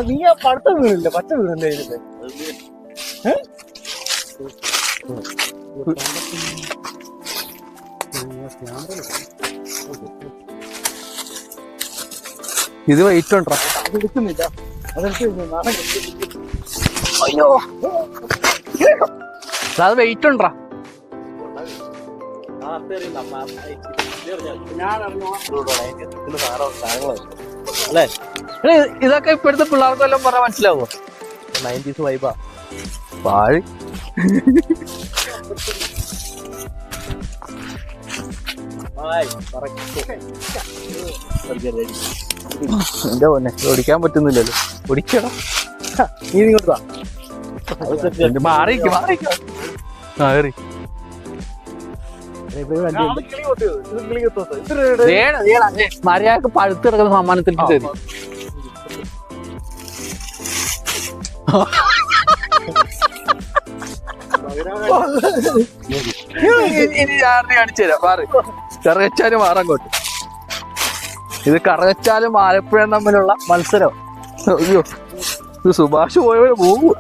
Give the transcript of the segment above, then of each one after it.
നീ ആ പടുത്ത വീണില്ല, പച്ച വീണില്ലേ ഇതിന്റെ? ഇത് വെയിറ്റ് ഉണ്ടോ? അത് എടുക്കുന്നില്ല, അതെടുത്ത് അയ്യോ അത് വെയിറ്റ് ഉണ്ടോ? അല്ലേ? ഇതൊക്കെ ഇപ്പോഴത്തെ പിള്ളേർക്ക് വല്ലതും പറഞ്ഞാൽ മനസ്സിലാവോ? 90s വൈബാ. പാഴ്. എന്റെ പൊന്നെ ഓടിക്കാൻ പറ്റുന്നില്ലല്ലോ. ഓടിക്കണം. നീ ഇങ്ങോട്ടാ മാറിക്ക് മാറിക്ക്. മാറി മര്യാദക്ക് പഴുത്ത് കിടക്കുന്ന സമ്മാനത്തിൽ തരും. ഇനി ഞാൻ കാണിച്ചു തരാം. മാറി കറകച്ചാലും മാറങ്ങോട്ട്. ഇത് കറകച്ചാലും ആലപ്പുഴ തമ്മിലുള്ള മത്സരം. അയ്യോ ഇത് സുഭാഷ് പോയവരെ പോകും.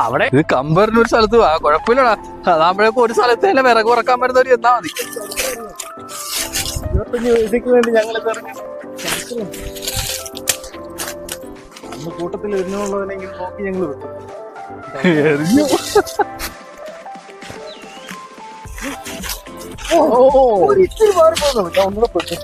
അവിടെ ഇത് കമ്പറിന് ഒരു സ്ഥലത്ത് കുഴപ്പമില്ലടാ. അതാകുമ്പോഴേക്കും ഒരു സ്ഥലത്ത് തന്നെ വിറക് ഉറക്കാൻ പറ്റുന്നവര് എന്നാ മതി. 25 ഇതിക്ക് വേണ്ടി ഞങ്ങൾ കൂട്ടത്തിൽ ഇരുന്നുള്ളവനെങ്കിൽ നോക്കി ഞങ്ങൾ വിട്ടു. ഇത്തിരി മാറി പോകുന്നു. ഞാൻ ഒന്നുകൂടെ പെട്ടു.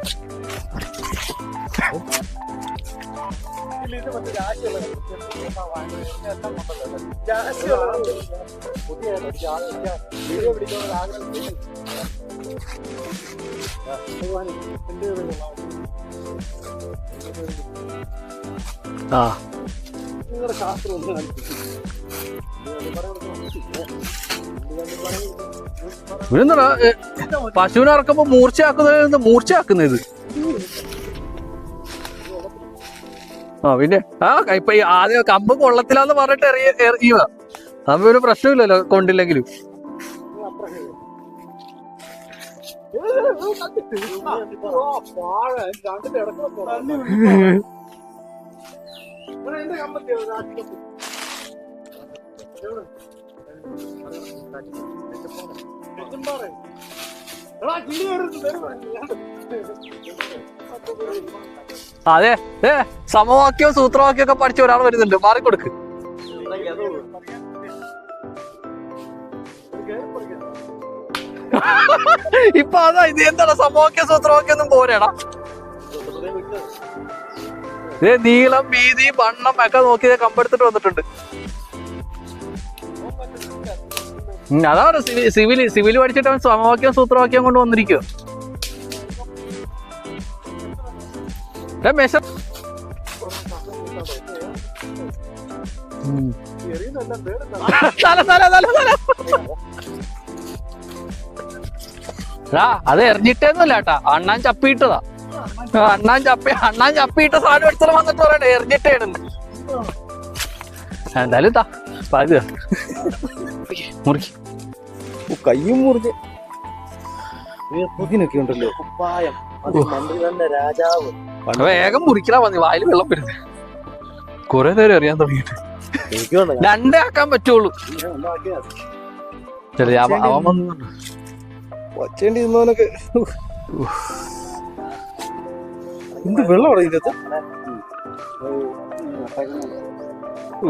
നിങ്ങളുടെ ശാസ്ത്രം ഒന്ന് ഇവിടെന്താ പശുവിനെ ഇറക്കുമ്പോ മൂർച്ചയാക്കുന്നത്. ആ പിന്നെ ഇപ്പൊ ആദ്യം കമ്പ് കൊള്ളത്തിലാന്ന് പറഞ്ഞിട്ട് എറിയുക. അപ്പൊ ഒരു പ്രശ്നമില്ലല്ലോ കൊണ്ടില്ലെങ്കിലും. അതെ സമവാക്യവും സൂത്രവാക്യം ഒക്കെ പഠിച്ച ഒരാൾ വരുന്നുണ്ട്. മാറിക്കൊടുക്ക്. ഇപ്പൊ അതാ ഇത് എന്താണ് സമവാക്യ സൂത്രവാക്യം ഒന്നും പോരാടാ. നീളം വീതി വണ്ണം ഒക്കെ നോക്കി കമ്പെടുത്തിട്ട് വന്നിട്ടുണ്ട്. അതാണ് സിവില് പഠിച്ചിട്ട് അവൻ സമവാക്യം സൂത്രവാക്യം കൊണ്ട് വന്നിരിക്കുക. അത് എറിഞ്ഞിട്ടേന്നല്ല കേട്ടാ, അണ്ണാൻ ചപ്പിയിട്ടതാ. അണ്ണാൻ ചപ്പിയിട്ട സാധനം എടുത്തിട്ട് വന്നിട്ട് പറയണേ എറിഞ്ഞിട്ടേണെന്ന്. എന്തായാലും മുറിക്ക്. കയ്യും മുറിഞ്ഞ് പുതിനൊക്കെ ഉണ്ടല്ലോ. കുപ്പായം മന്ത്രി തന്നെ രാജാവ്. വേഗം മുറിക്കലാ മതി, വായിൽ വെള്ളം വരുന്നത്. കുറെ നേരം അറിയാൻ തുടങ്ങിയിട്ട്. രണ്ടേ ആക്കാൻ പറ്റുള്ളൂ. വച്ചേണ്ടി ഇരുന്നവനൊക്കെ എന്ത് വെള്ളം ഇതിനകത്ത്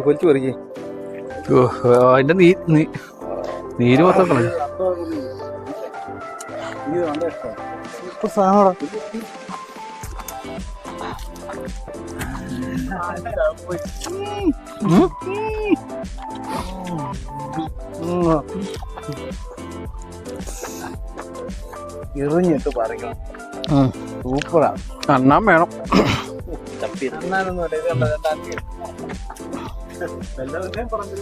വലിച്ചു പറിക്കേ. അതിന്റെ നീര് മൊത്തം കളഞ്ഞു. എറിഞ്ഞിട്ട് പറിക്കണം. സൂപ്പറാ. അണ്ണാൻ വേണം. അണ്ണാനൊന്നും അല്ല, ഇത് എല്ലാവരുടെയും പറഞ്ഞു.